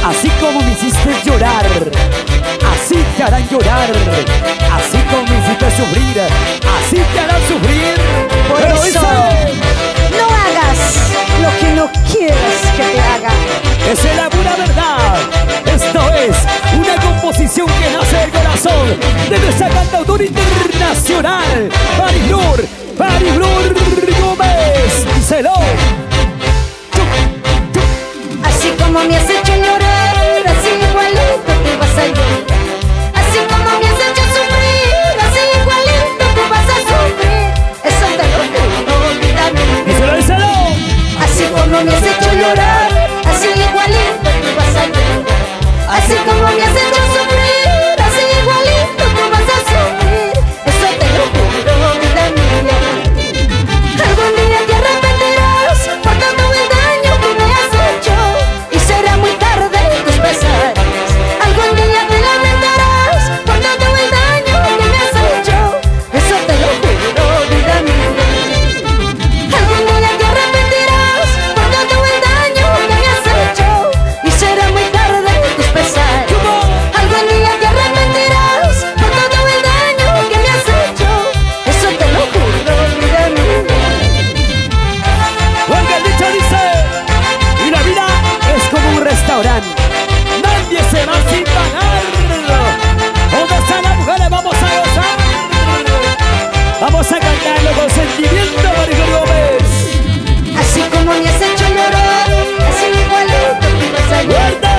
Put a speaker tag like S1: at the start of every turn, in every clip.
S1: Así como me hiciste llorar, así te harán llorar. Así como me hiciste sufrir, así te harán sufrir.
S2: Por
S1: Pero
S2: eso, no hagas lo que no quieres que te haga.
S1: esa es la pura verdad. Esto es una composición que nace del corazón de nuestra cantautora internacional, Mariflor Gómez. Díselo.
S2: Así como me has hecho llorar, así igualito tú vas a llorar. Así como me has hecho sufrir, así igualito tú vas a sufrir. Eso te lo juro, vida mía.
S1: Díselo.
S2: Así como me has hecho llorar, así igualito tú vas a llorar. Así como me has hecho sufrir, así igualito tú vas a sufrir. Eso te lo juro, vida mía. Algún día te arrepentirás por todo el daño que me has hecho y será muy tarde tus pesares. Algún día te lamentarás por todo el daño que me has hecho. Eso te lo juro, vida mía. Algún día te arrepentirás por todo el daño que me has hecho y será muy tarde tus pesares. Algún día te arrepentirás por todo el daño que me has hecho. Eso te lo juro, vida mía.
S1: Porque el dicho dice, y la vida es como un restaurante, nadie se va sin pagar. ¿Dónde están las mujeres? Vamos a gozar. Vamos a cantarlo con sentimiento, Mariflor Gómez.
S2: Así como me has hecho llorar, así igualito tú vas a llorar.
S1: ¡Fuerte!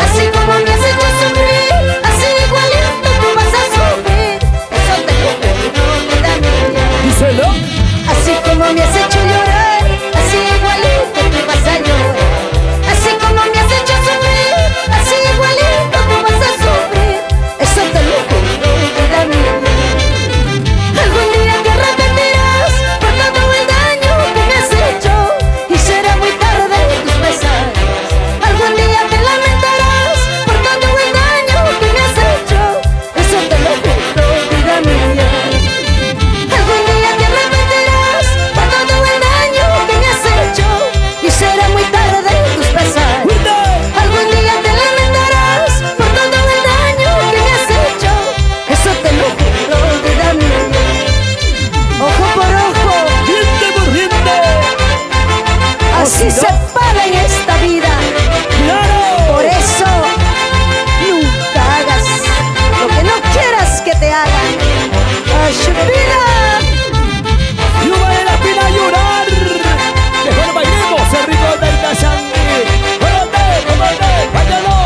S2: Así como me has hecho sufrir, así igualito tú vas a sufrir. Eso te lo juro, vida mía.
S1: Díselo.
S2: Así como me has hecho llorar, así igualito tú vas a llorar. Así como me has hecho sufrir, así igualito tú vas a sufrir. Eso te lo juro, vida mía. Algún día te arrepentirás por todo el daño que me has hecho y será muy tarde tus pesares. Algún día te lamentarás por todo el daño que me has hecho. Eso te lo juro, vida mía. Algún día te arrepentirás por todo el daño que me has hecho y será muy tarde tus pesares.
S1: ¡Fuerte!
S2: Algún día te lamentarás por todo el daño que me has hecho. Eso te lo juro, vida mía. Ojo por ojo,
S1: ¡Diente por diente!
S2: así se paga en esta vida.
S1: ¡Claro!
S2: Por eso, nunca hagas lo que no quieras que te hagan. ¡Ashpira!
S1: Y no vale la pena llorar. Mejor bailemos el ritmo del Tashandi. ¡Cómate! ¡Págalo!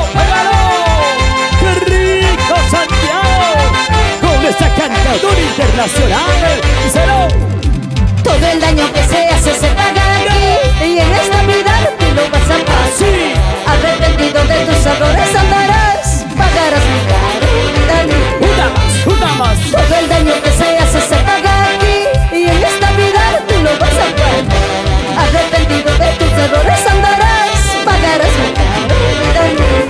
S1: ¡Qué rico, Santiago! Con esta cantadora internacional. Díselo.
S2: Todo el daño que se hace se paga aquí y en esta vida tú lo vas a pagar.
S1: Sí.
S2: Arrepentido de tus errores andarás, pagarás muy caro, vida mía.
S1: Una más.
S2: Todo el daño que se hace se paga aquí y en esta vida tú lo vas a pagar. Arrepentido de tus errores andarás, pagarás muy caro, vida mía.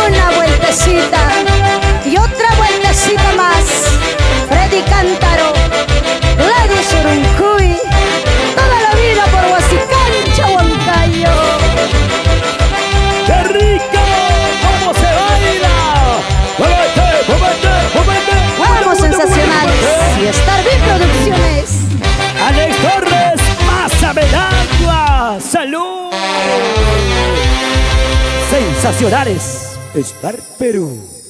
S2: Una vueltecita y otra vueltecita más. Freddy Cántaro, Gladys Uruncuy, toda la vida por Huasicancha, Huancayo.
S1: ¡Qué rico! ¿Cómo se baila? ¡Muévete!
S2: Vamos, sensacionales. Y Star Beat Producciones.
S1: Alex Torres, Masa Belagua. ¡Salud! Sensacionales. Star Perú.